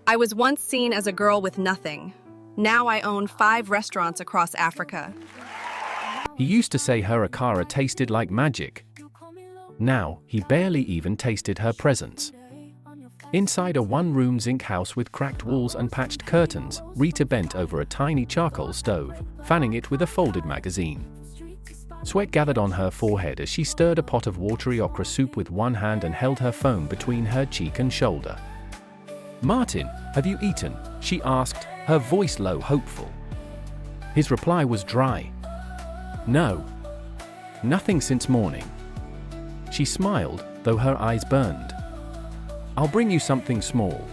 I was once seen as a girl with nothing. Now I own 5 restaurants across Africa. He used to say her akara tasted like magic. Now, he barely even tasted her presence. Inside a one-room zinc house with cracked walls and patched curtains, Rita bent over a tiny charcoal stove, fanning it with a folded magazine. Sweat gathered on her forehead as she stirred a pot of watery okra soup with one hand and held her phone between her cheek and shoulder. "Martin, have you eaten?" she asked, her voice low, hopeful. His reply was dry. "No. Nothing since morning." She smiled, though her eyes burned. "I'll bring you something small.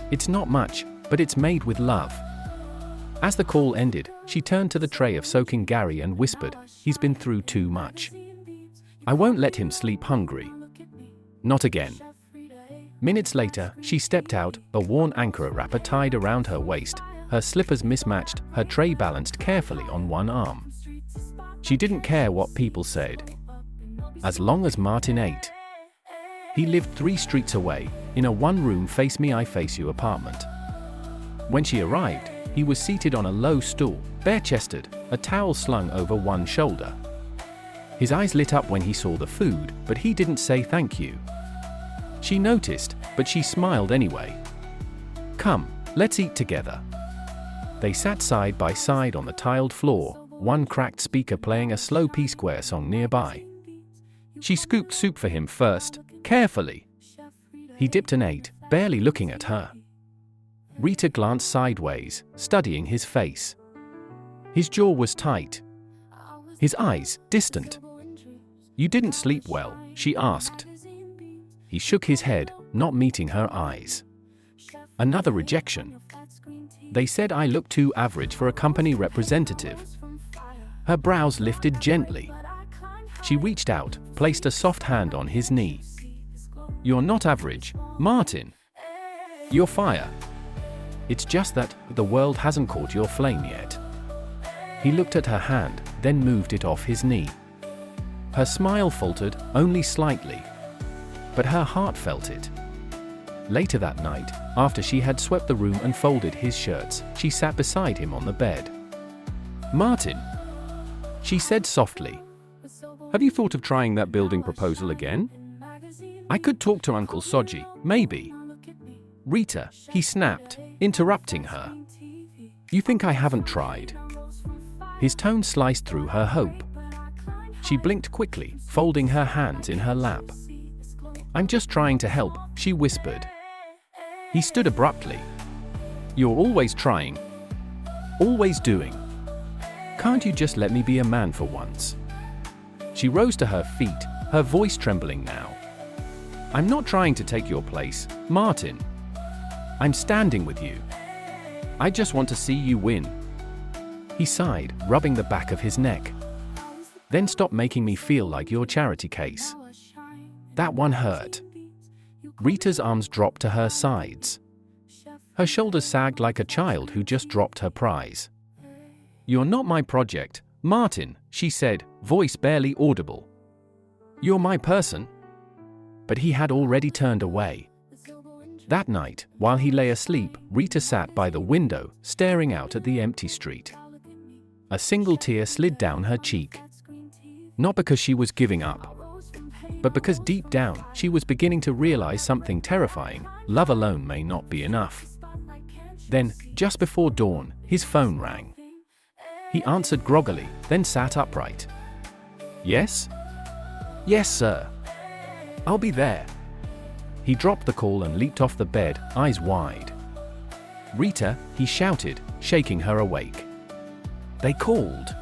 It's not much, but it's made with love." As the call ended, she turned to the tray of soaking Gary and whispered, "He's been through too much. I won't let him sleep hungry. Not again." Minutes later, she stepped out, a worn Ankara wrapper tied around her waist, her slippers mismatched, her tray balanced carefully on one arm. She didn't care what people said, as long as Martin ate. He lived 3 streets away, in a one-room face-me-I-face-you apartment. When she arrived, he was seated on a low stool, bare-chested, a towel slung over one shoulder. His eyes lit up when he saw the food, but he didn't say thank you. She noticed, but she smiled anyway. "Come, let's eat together." They sat side by side on the tiled floor, one cracked speaker playing a slow P-Square song nearby. She scooped soup for him first, carefully. He dipped and ate, barely looking at her. Rita glanced sideways, studying his face. His jaw was tight. His eyes, distant. "You didn't sleep well?" she asked. He shook his head, not meeting her eyes. Another rejection. "They said I looked too average for a company representative." Her brows lifted gently. She reached out, placed a soft hand on his knee. "You're not average, Martin. You're fire. It's just that the world hasn't caught your flame yet." He looked at her hand, then moved it off his knee. Her smile faltered, only slightly. But her heart felt it. Later that night, after she had swept the room and folded his shirts, she sat beside him on the bed. "Martin," she said softly, "have you thought of trying that building proposal again? I could talk to Uncle Soji, maybe." "Rita," he snapped, interrupting her. "You think I haven't tried?" His tone sliced through her hope. She blinked quickly, folding her hands in her lap. "I'm just trying to help," she whispered. He stood abruptly. "You're always trying. Always doing. Can't you just let me be a man for once?" She rose to her feet, her voice trembling now. "I'm not trying to take your place, Martin. I'm standing with you. I just want to see you win." He sighed, rubbing the back of his neck. "Then stop making me feel like your charity case. That one hurt." Rita's arms dropped to her sides. Her shoulders sagged like a child who just dropped her prize. "You're not my project, Martin," she said, voice barely audible. "You're my person." But he had already turned away. That night, while he lay asleep, Rita sat by the window, staring out at the empty street. A single tear slid down her cheek. Not because she was giving up, but because deep down, she was beginning to realize something terrifying: love alone may not be enough. Then, just before dawn, his phone rang. He answered groggily, then sat upright. "Yes?" "Yes, sir." "I'll be there." He dropped the call and leaped off the bed, eyes wide. "Rita," he shouted, shaking her awake. "They called.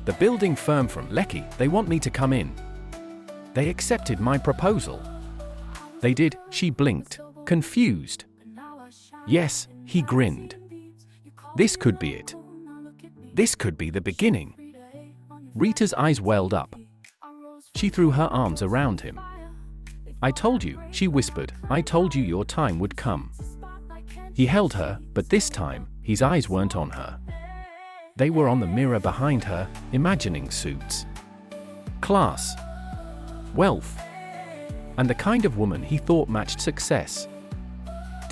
The building firm from Lekki, they want me to come in. They accepted my proposal." "They did?" She blinked, confused. "Yes," he grinned. "This could be it. This could be the beginning." Rita's eyes welled up. She threw her arms around him. "I told you," she whispered, "I told you your time would come." He held her, but this time, his eyes weren't on her. They were on the mirror behind her, imagining suits, class, wealth, and the kind of woman he thought matched success.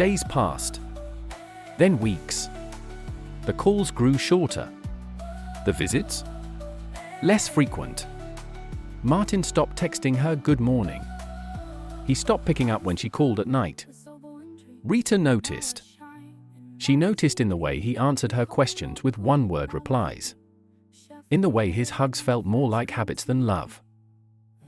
Days passed. Then weeks. The calls grew shorter. The visits? Less frequent. Martin stopped texting her good morning. He stopped picking up when she called at night. Rita noticed. She noticed in the way he answered her questions with one-word replies. In the way his hugs felt more like habits than love.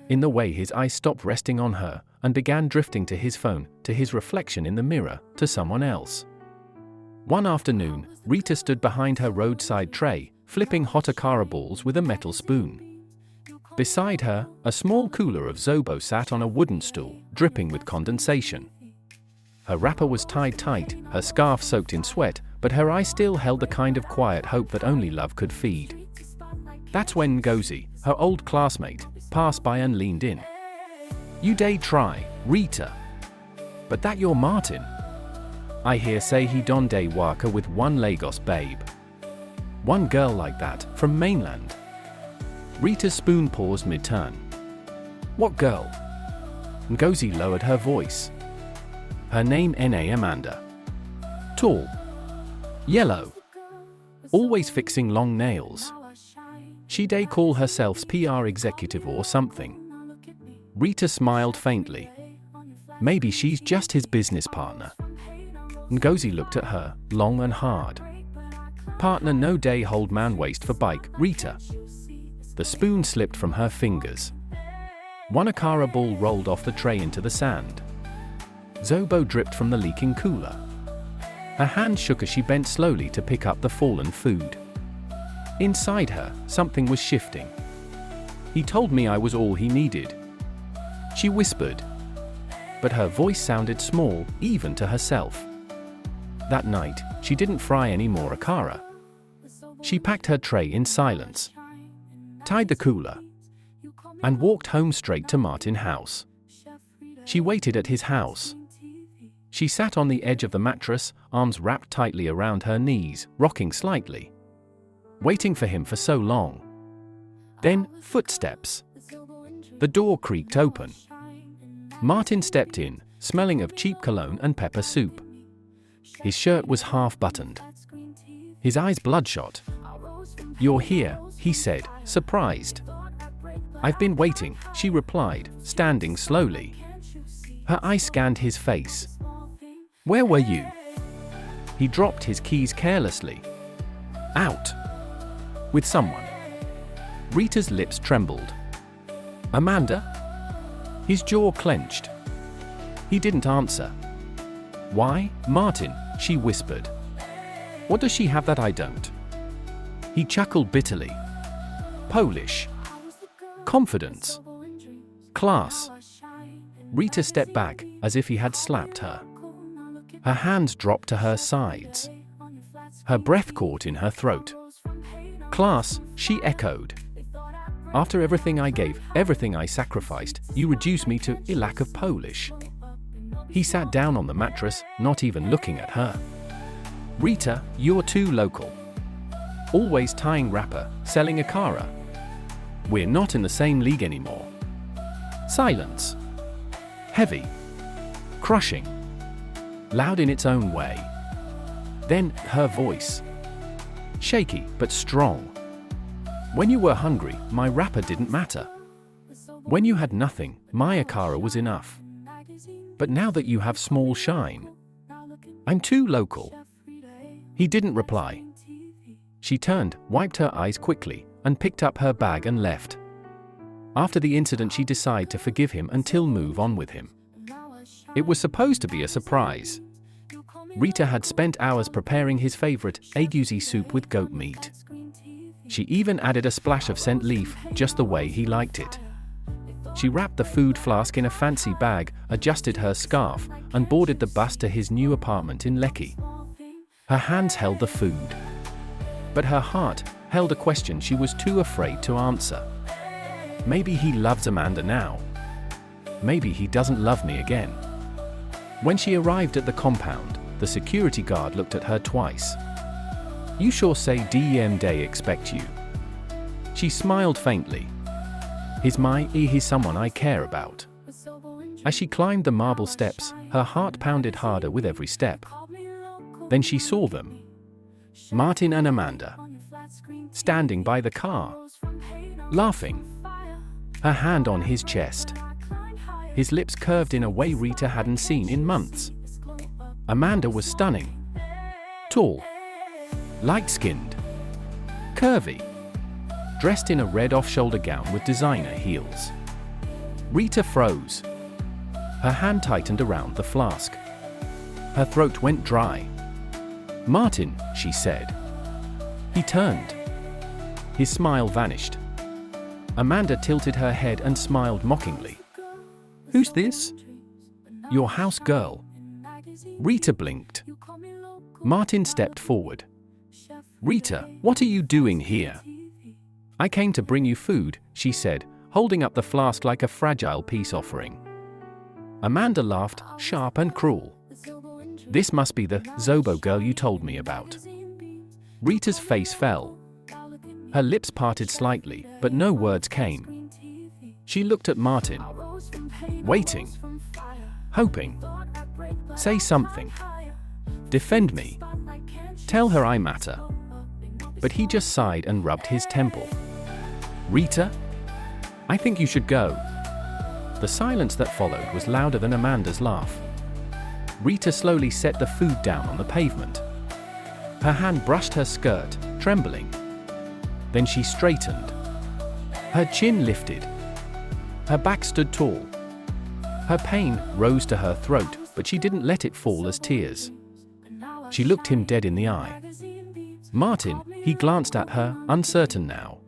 In the way his eyes stopped resting on her and began drifting to his phone, to his reflection in the mirror, to someone else. One afternoon, Rita stood behind her roadside tray, flipping hot akara balls with a metal spoon. Beside her, a small cooler of Zobo sat on a wooden stool, dripping with condensation. Her wrapper was tied tight, her scarf soaked in sweat, but her eyes still held the kind of quiet hope that only love could feed. That's when Ngozi, her old classmate, passed by and leaned in. "You day try, Rita. But that your Martin? I hear say he don day waka with one Lagos babe. One girl like that, from mainland." Rita's spoon paused mid-turn. "What girl?" Ngozi lowered her voice. "Her name N.A. Amanda. Tall. Yellow. Always fixing long nails. She day call herself PR executive or something." Rita smiled faintly. "Maybe she's just his business partner." Ngozi looked at her, long and hard. "Partner no day hold man waist for bike, Rita." The spoon slipped from her fingers. One akara ball rolled off the tray into the sand. Zobo dripped from the leaking cooler. Her hand shook as she bent slowly to pick up the fallen food. Inside her, something was shifting. "He told me I was all he needed," she whispered. But her voice sounded small, even to herself. That night, she didn't fry any more akara. She packed her tray in silence, tied the cooler, and walked home straight to Martin's house. She waited at his house. She sat on the edge of the mattress, arms wrapped tightly around her knees, rocking slightly. Waiting for him for so long. Then, footsteps. The door creaked open. Martin stepped in, smelling of cheap cologne and pepper soup. His shirt was half-buttoned. His eyes bloodshot. "You're here," he said, surprised. "I've been waiting," she replied, standing slowly. Her eyes scanned his face. "Where were you?" He dropped his keys carelessly. "Out. With someone." Rita's lips trembled. "Amanda?" His jaw clenched. He didn't answer. "Why, Martin?" she whispered. "What does she have that I don't?" He chuckled bitterly. "Polish. Confidence. Class." Rita stepped back, as if he had slapped her. Her hands dropped to her sides. Her breath caught in her throat. "Class," she echoed. "After everything I gave, everything I sacrificed, you reduce me to a lack of Polish." He sat down on the mattress, not even looking at her. "Rita, you're too local. Always tying wrapper, selling akara. We're not in the same league anymore." Silence. Heavy. Crushing. Loud in its own way. Then, her voice. Shaky, but strong. "When you were hungry, my wrapper didn't matter. When you had nothing, my akara was enough. But now that you have small shine, I'm too local." He didn't reply. She turned, wiped her eyes quickly, and picked up her bag and left. After the incident, she decided to forgive him until move on with him. It was supposed to be a surprise. Rita had spent hours preparing his favorite, egusi soup with goat meat. She even added a splash of scent leaf, just the way he liked it. She wrapped the food flask in a fancy bag, adjusted her scarf, and boarded the bus to his new apartment in Lekki. Her hands held the food. But her heart held a question she was too afraid to answer. Maybe he loves Amanda now. Maybe he doesn't love me again. When she arrived at the compound, the security guard looked at her twice. "You sure say DEM day expect you?" She smiled faintly. He's someone I care about." As she climbed the marble steps, her heart pounded harder with every step. Then she saw them. Martin and Amanda, standing by the car, laughing, her hand on his chest. His lips curved in a way Rita hadn't seen in months. Amanda was stunning. Tall, light-skinned, curvy, dressed in a red off-shoulder gown with designer heels. Rita froze. Her hand tightened around the flask. Her throat went dry. "Martin," she said. He turned. His smile vanished. Amanda tilted her head and smiled mockingly. "Who's this?" "Your house girl." Rita blinked. Martin stepped forward. "Rita, what are you doing here?" "I came to bring you food," she said, holding up the flask like a fragile peace offering. Amanda laughed, sharp and cruel. "This must be the Zobo girl you told me about." Rita's face fell. Her lips parted slightly, but no words came. She looked at Martin, waiting, hoping. "Say something. Defend me. Tell her I matter." But he just sighed and rubbed his temple. "Rita? I think you should go." The silence that followed was louder than Amanda's laugh. Rita slowly set the food down on the pavement. Her hand brushed her skirt, trembling. Then she straightened. Her chin lifted. Her back stood tall. Her pain rose to her throat, but she didn't let it fall as tears. She looked him dead in the eye. "Martin," he glanced at her, uncertain now.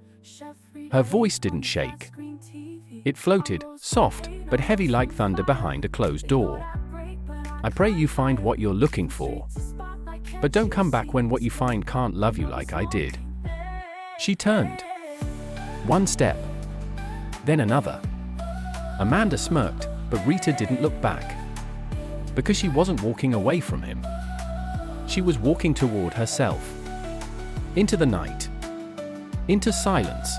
Her voice didn't shake. It floated, soft, but heavy like thunder behind a closed door. "I pray you find what you're looking for. But don't come back when what you find can't love you like I did." She turned. One step. Then another. Amanda smirked, but Rita didn't look back. Because she wasn't walking away from him. She was walking toward herself. Into the night. Into silence.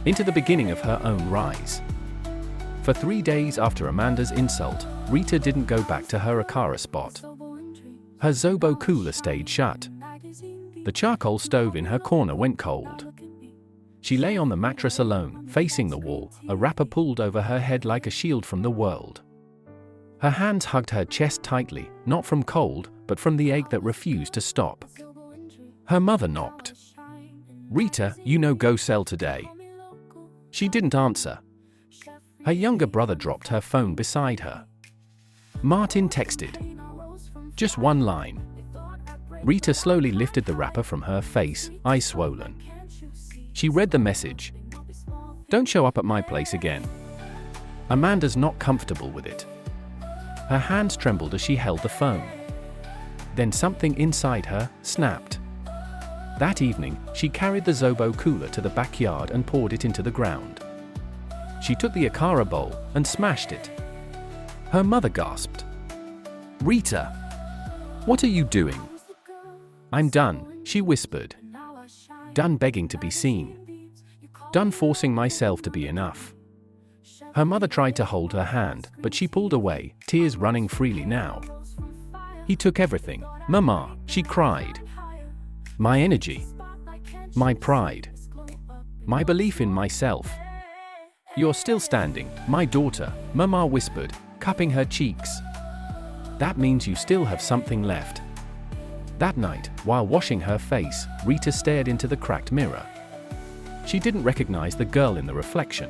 Into the beginning of her own rise. For 3 days after Amanda's insult, Rita didn't go back to her Akara spot. Her Zobo cooler stayed shut. The charcoal stove in her corner went cold. She lay on the mattress alone, facing the wall, a wrapper pulled over her head like a shield from the world. Her hands hugged her chest tightly, not from cold, but from the ache that refused to stop. Her mother knocked. "Rita, you know go sell today." She didn't answer. Her younger brother dropped her phone beside her. Martin texted. Just one line. Rita slowly lifted the wrapper from her face, eyes swollen. She read the message. "Don't show up at my place again." Amanda's not comfortable with it. Her hands trembled as she held the phone. Then something inside her snapped. That evening, she carried the Zobo cooler to the backyard and poured it into the ground. She took the Akara bowl and smashed it. Her mother gasped. "Rita, what are you doing?" "I'm done," she whispered. "Done begging to be seen. Done forcing myself to be enough." Her mother tried to hold her hand, but she pulled away, tears running freely now. "He took everything, Mama," she cried. "My energy. My pride. My belief in myself." "You're still standing, my daughter," Mama whispered, cupping her cheeks. "That means you still have something left." That night, while washing her face, Rita stared into the cracked mirror. She didn't recognize the girl in the reflection.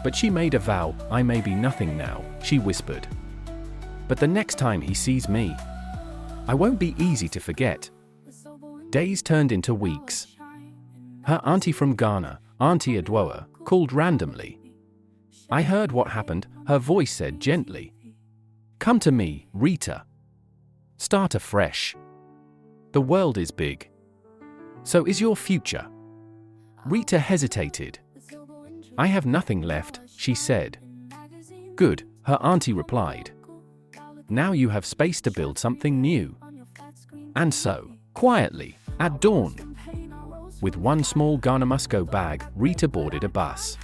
But she made a vow, "I may be nothing now," she whispered. "But the next time he sees me, I won't be easy to forget." Days turned into weeks. Her auntie from Ghana, Auntie Adwoa, called randomly. "I heard what happened," her voice said gently. "Come to me, Rita. Start afresh. The world is big. So is your future." Rita hesitated. "I have nothing left," she said. "Good," her auntie replied. "Now you have space to build something new." And so, quietly, at dawn, with one small Ghana Musco bag, Rita boarded a bus.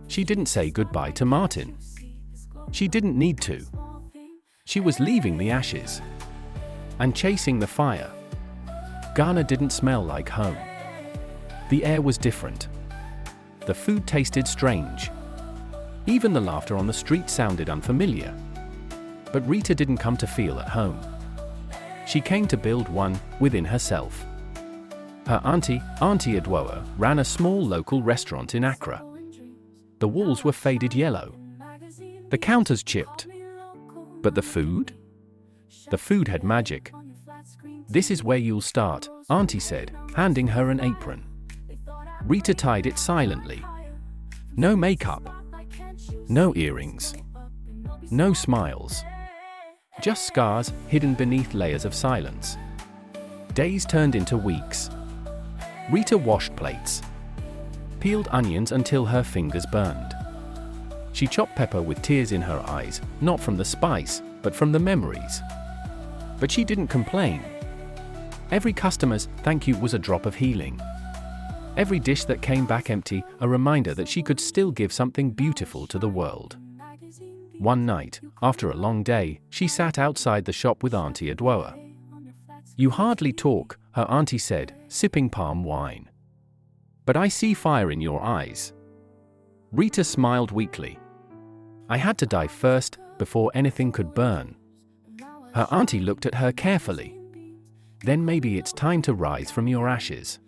She didn't say goodbye to Martin. She didn't need to. She was leaving the ashes and chasing the fire. Ghana didn't smell like home. The air was different. The food tasted strange. Even the laughter on the street sounded unfamiliar. But Rita didn't come to feel at home. She came to build one within herself. Her Auntie Adwoa, ran a small local restaurant in Accra. The walls were faded yellow. The counters chipped. But the food? The food had magic. "This is where you'll start," Auntie said, handing her an apron. Rita tied it silently. No makeup. No earrings. No smiles. Just scars hidden beneath layers of silence. Days turned into weeks. Rita washed plates, peeled onions until her fingers burned. She chopped pepper with tears in her eyes, not from the spice, but from the memories. But she didn't complain. Every customer's thank you was a drop of healing. Every dish that came back empty, a reminder that she could still give something beautiful to the world. One night, after a long day, she sat outside the shop with Auntie Adwoa. "You hardly talk," her auntie said, sipping palm wine. "But I see fire in your eyes." Rita smiled weakly. "I had to die first, before anything could burn." Her auntie looked at her carefully. "Then maybe it's time to rise from your ashes."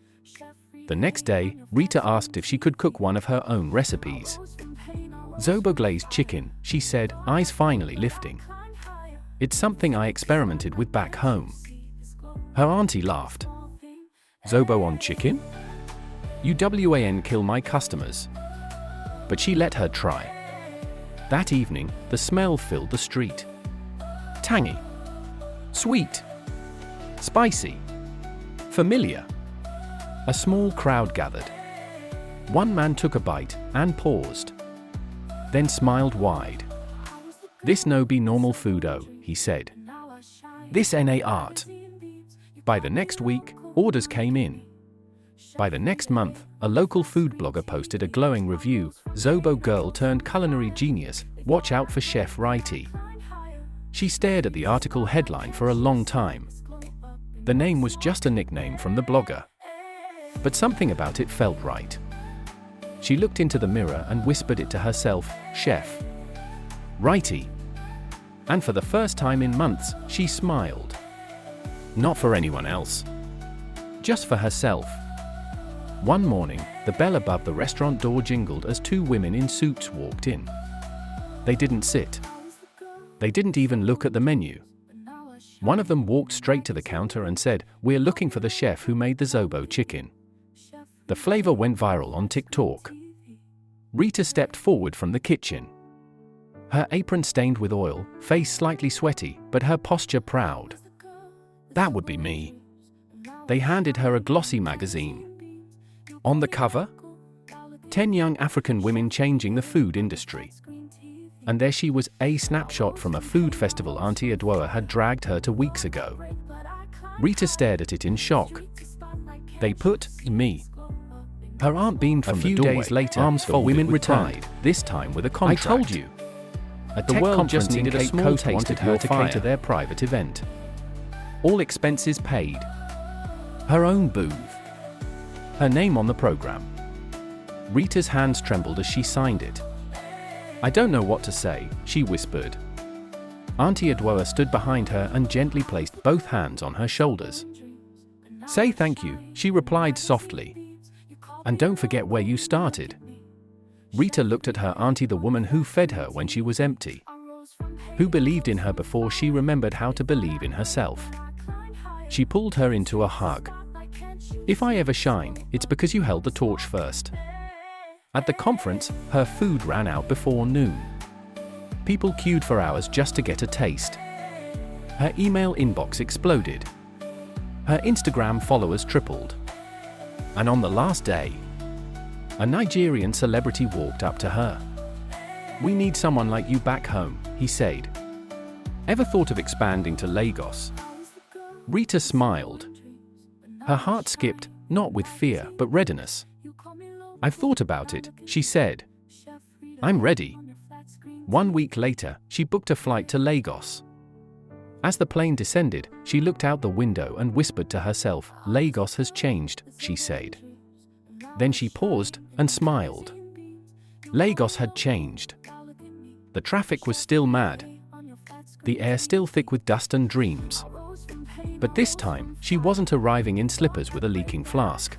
The next day, Rita asked if she could cook one of her own recipes. "Zobo glazed chicken," she said, eyes finally lifting. "It's something I experimented with back home." Her auntie laughed. "Zobo on chicken? UWAN kill my customers." But she let her try. That evening, the smell filled the street. Tangy. Sweet. Spicy. Familiar. A small crowd gathered. One man took a bite and paused. Then smiled wide. "This no be normal food he said. "This NA art." By the next week, orders came in. By the next month, a local food blogger posted a glowing review, "Zobo girl turned culinary genius, watch out for Chef Rita." She stared at the article headline for a long time. The name was just a nickname from the blogger. But something about it felt right. She looked into the mirror and whispered it to herself, "Chef Rita." And for the first time in months, she smiled. Not for anyone else. Just for herself. One morning, the bell above the restaurant door jingled as two women in suits walked in. They didn't sit. They didn't even look at the menu. One of them walked straight to the counter and said, "We're looking for the chef who made the Zobo chicken." The flavor went viral on TikTok. Rita stepped forward from the kitchen. Her apron stained with oil, face slightly sweaty, but her posture proud. "That would be me." They handed her a glossy magazine. On the cover, 10 young African women changing the food industry. And there she was, a snapshot from a food festival Auntie Adwoa had dragged her to weeks ago. Rita stared at it in shock. "They put me." Her aunt beamed from the doorway. A few days later, arms folded, women returned, this time with a contract. "I told you." The world just needed a small taste. Wanted her to cater their private event. All expenses paid. Her own booth. Her name on the program. Rita's hands trembled as she signed it. "I don't know what to say," she whispered. Auntie Adwoa stood behind her and gently placed both hands on her shoulders. "Say thank you," she replied softly. "And don't forget where you started." Rita looked at her auntie, the woman who fed her when she was empty. Who believed in her before she remembered how to believe in herself. She pulled her into a hug. "If I ever shine, it's because you held the torch first." At the conference, her food ran out before noon. People queued for hours just to get a taste. Her email inbox exploded. Her Instagram followers tripled. And on the last day, a Nigerian celebrity walked up to her. "We need someone like you back home," he said. "Ever thought of expanding to Lagos?" Rita smiled. Her heart skipped, not with fear, but readiness. "I've thought about it," she said. "I'm ready." 1 week later, she booked a flight to Lagos. As the plane descended, she looked out the window and whispered to herself, "Lagos has changed," she said. Then she paused and smiled. Lagos had changed. The traffic was still mad. The air still thick with dust and dreams. But this time, she wasn't arriving in slippers with a leaking flask.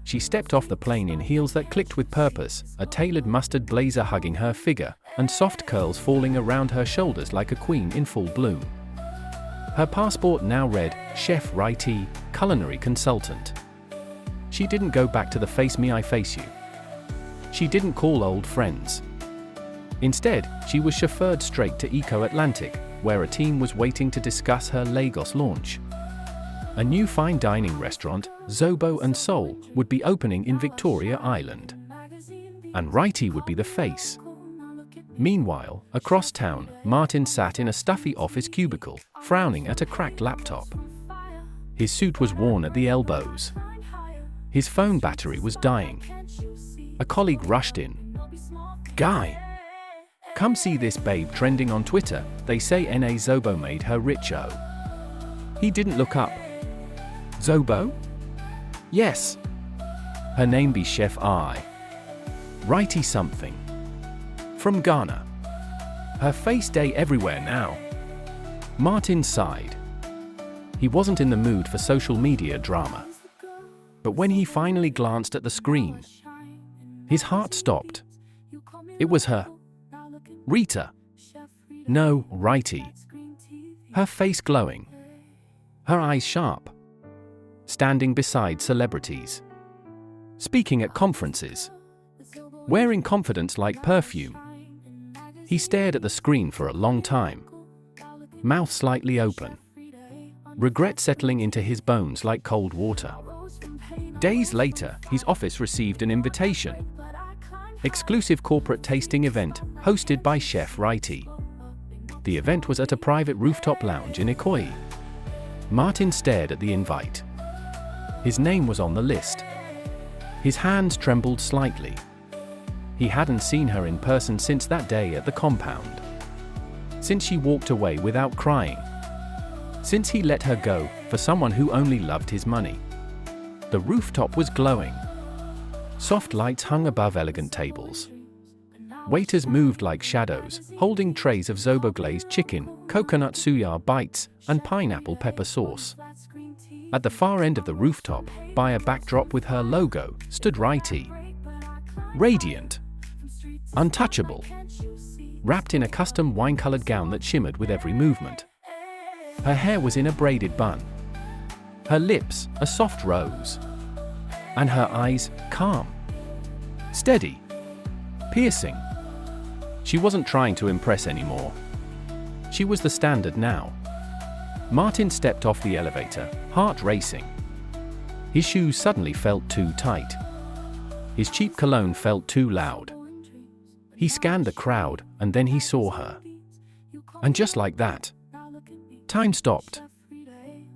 She stepped off the plane in heels that clicked with purpose, a tailored mustard blazer hugging her figure, and soft curls falling around her shoulders like a queen in full bloom. Her passport now read, Chef Rita, culinary consultant. She didn't go back to the face me I face you. She didn't call old friends. Instead, she was chauffeured straight to Eco Atlantic, where a team was waiting to discuss her Lagos launch. A new fine dining restaurant, Zobo and Soul, would be opening in Victoria Island. And Rita would be the face. Meanwhile, across town, Martin sat in a stuffy office cubicle, frowning at a cracked laptop. His suit was worn at the elbows. His phone battery was dying. A colleague rushed in. "Guy, come see this babe trending on Twitter. They say NA Zobo made her rich oh." He didn't look up. "Zobo?" "Yes. Her name be Chef I. Righty something. From Ghana. Her face day everywhere now." Martin sighed. He wasn't in the mood for social media drama. But when he finally glanced at the screen, his heart stopped. It was her. Rita. No, Rita. Her face glowing. Her eyes sharp. Standing beside celebrities. Speaking at conferences. Wearing confidence like perfume. He stared at the screen for a long time. Mouth slightly open. Regret settling into his bones like cold water. Days later, his office received an invitation. Exclusive corporate tasting event, hosted by Chef Rita. The event was at a private rooftop lounge in Ikoyi. Martin stared at the invite. His name was on the list. His hands trembled slightly. He hadn't seen her in person since that day at the compound. Since she walked away without crying. Since he let her go for someone who only loved his money. The rooftop was glowing. Soft lights hung above elegant tables. Waiters moved like shadows, holding trays of Zobo glazed chicken, coconut suya bites, and pineapple pepper sauce. At the far end of the rooftop, by a backdrop with her logo, stood Rita. Radiant. Untouchable. Wrapped in a custom wine-colored gown that shimmered with every movement. Her hair was in a braided bun. Her lips, a soft rose. And her eyes, calm. Steady. Piercing. She wasn't trying to impress anymore. She was the standard now. Martin stepped off the elevator, heart racing. His shoes suddenly felt too tight. His cheap cologne felt too loud. He scanned the crowd, and then he saw her. And just like that, time stopped.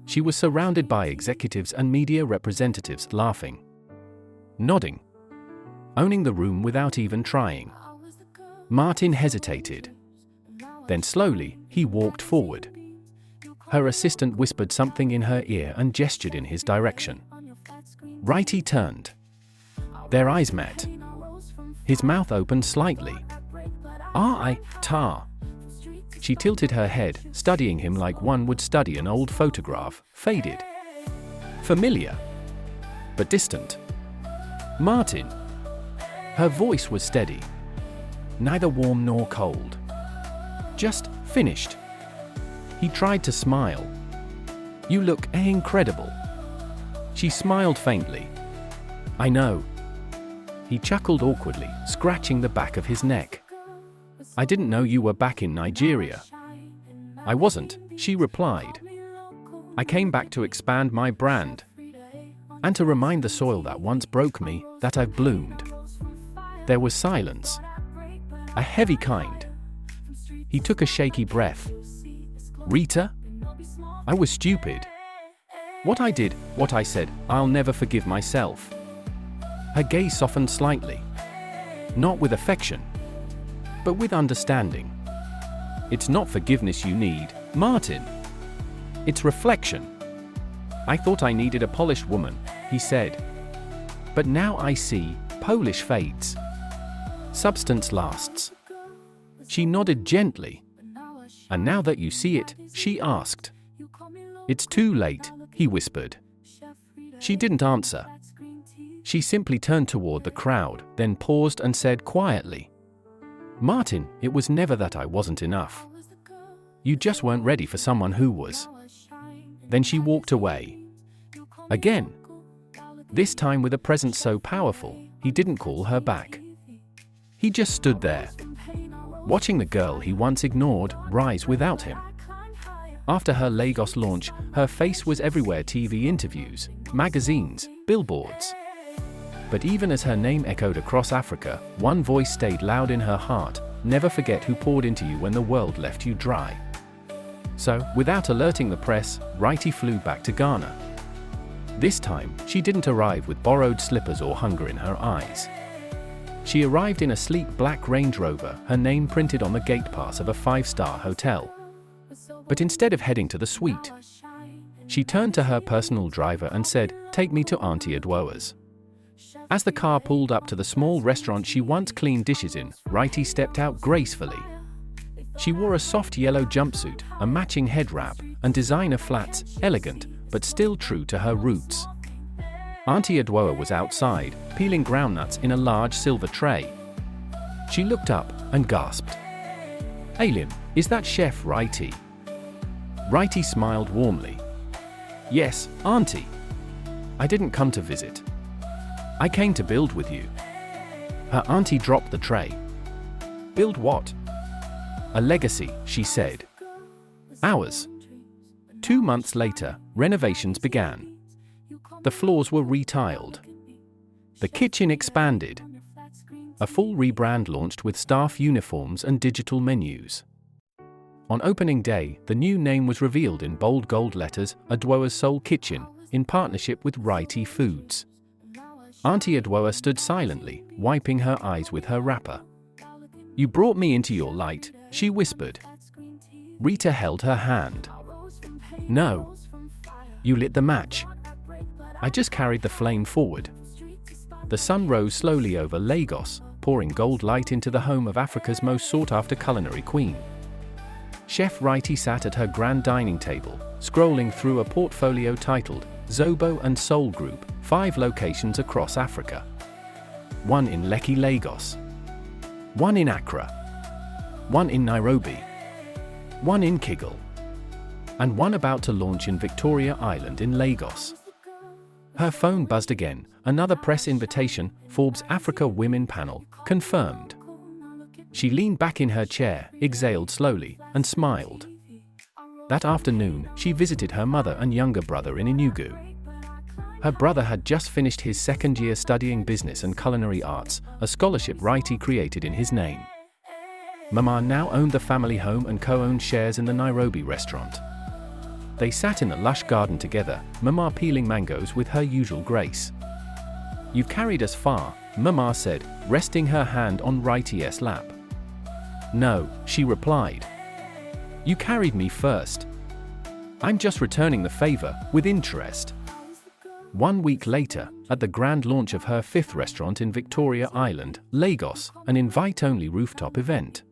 She was surrounded by executives and media representatives laughing, nodding, owning the room without even trying. Martin hesitated. Then slowly, he walked forward. Her assistant whispered something in her ear and gestured in his direction. Rita turned. Their eyes met. His mouth opened slightly. "Tar." She tilted her head, studying him like one would study an old photograph, faded. Familiar. But distant. "Martin." Her voice was steady. Neither warm nor cold. Just finished. He tried to smile. "You look incredible." She smiled faintly. "I know." He chuckled awkwardly, scratching the back of his neck. "I didn't know you were back in Nigeria." "I wasn't," she replied. "I came back to expand my brand. And to remind the soil that once broke me, that I've bloomed." There was silence. A heavy kind. He took a shaky breath. "Rita? I was stupid. What I did, what I said, I'll never forgive myself." Her gaze softened slightly. Not with affection. but with understanding. It's not forgiveness you need, Martin. It's reflection. I thought I needed a polished woman, he said. But now I see, polish fades. Substance lasts. She nodded gently. And now that you see it, she asked. It's too late, he whispered. She didn't answer. She simply turned toward the crowd, then paused and said quietly, Martin, it was never that I wasn't enough. You just weren't ready for someone who was. Then she walked away. Again. This time with a presence so powerful, he didn't call her back. He just stood there, watching the girl he once ignored rise without him. After her Lagos launch, her face was everywhere: TV interviews, magazines, billboards. But even as her name echoed across Africa, one voice stayed loud in her heart: never forget who poured into you when the world left you dry. So, without alerting the press, Rita flew back to Ghana. This time, she didn't arrive with borrowed slippers or hunger in her eyes. She arrived in a sleek black Range Rover, her name printed on the gate pass of a 5-star hotel. But instead of heading to the suite, she turned to her personal driver and said, "Take me to Auntie Adwoa's." As the car pulled up to the small restaurant she once cleaned dishes in, Rita stepped out gracefully. She wore a soft yellow jumpsuit, a matching head wrap, and designer flats, elegant, but still true to her roots. Auntie Adwoa was outside, peeling groundnuts in a large silver tray. She looked up and gasped. "Alim, is that Chef Rita?" Rita smiled warmly. "Yes, Auntie. I didn't come to visit. I came to build with you." Her auntie dropped the tray. "Build what?" "A legacy," she said. "Ours." 2 months later, renovations began. The floors were retiled. The kitchen expanded. A full rebrand launched with staff uniforms and digital menus. On opening day, the new name was revealed in bold gold letters: Adwoa's Soul Kitchen, in partnership with Rita Foods. Auntie Adwoa stood silently, wiping her eyes with her wrapper. "You brought me into your light," she whispered. Rita held her hand. "No. You lit the match. I just carried the flame forward." The sun rose slowly over Lagos, pouring gold light into the home of Africa's most sought-after culinary queen. Chef Rita sat at her grand dining table, scrolling through a portfolio titled Zobo and Soul Group, 5 locations across Africa. 1 in Lekki, Lagos. 1 in Accra. 1 in Nairobi. 1 in Kigali. And 1 about to launch in Victoria Island in Lagos. Her phone buzzed again. Another press invitation, Forbes Africa Women panel, confirmed. She leaned back in her chair, exhaled slowly, and smiled. That afternoon, she visited her mother and younger brother in Enugu. Her brother had just finished his 2nd year studying business and culinary arts, a scholarship Rita created in his name. Mama now owned the family home and co-owned shares in the Nairobi restaurant. They sat in the lush garden together, Mama peeling mangoes with her usual grace. "You've carried us far," Mama said, resting her hand on Rita's lap. "No," she replied. "You carried me first. I'm just returning the favor, with interest." 1 week later, at the grand launch of her 5th restaurant in Victoria Island, Lagos, an invite-only rooftop event.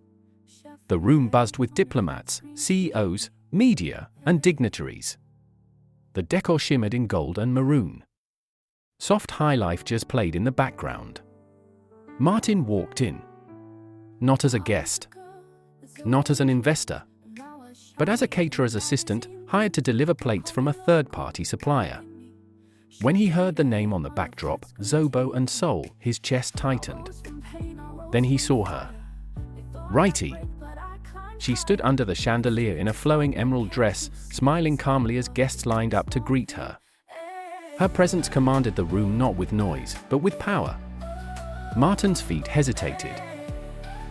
The room buzzed with diplomats, CEOs, media, and dignitaries. The decor shimmered in gold and maroon. Soft highlife jazz played in the background. Martin walked in. Not as a guest. Not as an investor. But as a caterer's assistant, hired to deliver plates from a third-party supplier. When he heard the name on the backdrop, Zobo and Soul, his chest tightened. Then he saw her. Rita. She stood under the chandelier in a flowing emerald dress, smiling calmly as guests lined up to greet her. Her presence commanded the room not with noise, but with power. Martin's feet hesitated.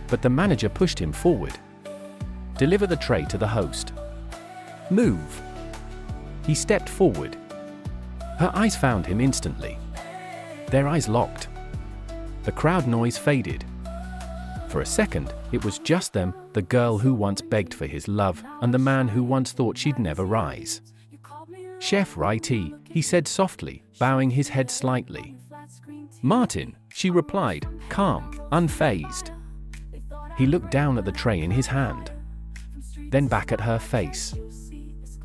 But the manager pushed him forward. "Deliver the tray to the host." "Move." He stepped forward. Her eyes found him instantly. Their eyes locked. The crowd noise faded. For a second, it was just them, the girl who once begged for his love, and the man who once thought she'd never rise. "Chef Rita," he said softly, bowing his head slightly. "Martin," she replied, calm, unfazed. He looked down at the tray in his hand, then back at her face.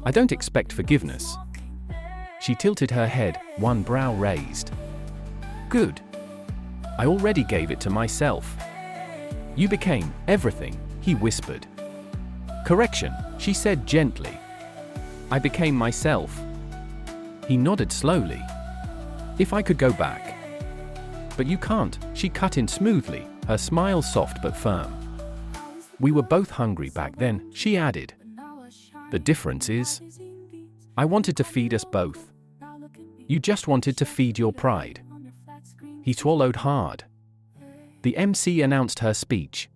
"I don't expect forgiveness." She tilted her head, one brow raised. "Good. I already gave it to myself." "You became everything," he whispered. "Correction," she said gently. "I became myself." He nodded slowly. "If I could go back." "But you can't," she cut in smoothly, her smile soft but firm. "We were both hungry back then," she added. "The difference is, I wanted to feed us both. You just wanted to feed your pride." He swallowed hard. The MC announced her speech.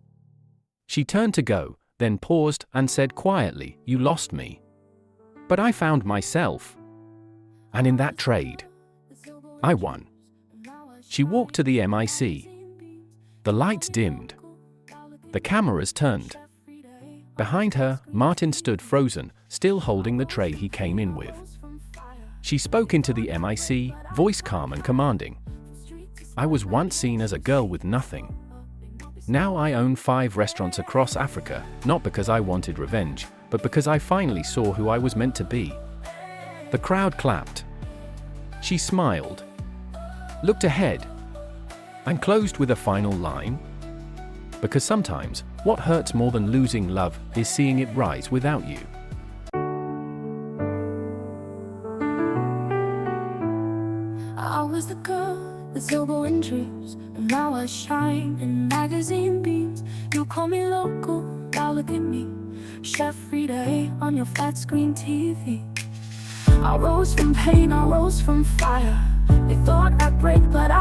She turned to go, then paused and said quietly, "You lost me. But I found myself. And in that trade, I won." She walked to the MIC. The lights dimmed. The cameras turned. Behind her, Martin stood frozen, still holding the tray he came in with. She spoke into the MIC, voice calm and commanding. "I was once seen as a girl with nothing. Now I own 5 restaurants across Africa, not because I wanted revenge, but because I finally saw who I was meant to be." The crowd clapped. She smiled, looked ahead, and closed with a final line. Because sometimes, what hurts more than losing love is seeing it rise without you. I was the girl with silver and dreams, and now I shine in magazine beams. You call me local, now look at me, Chef Rita on your flat screen TV. I rose from pain, I rose from fire. They thought I'd break, but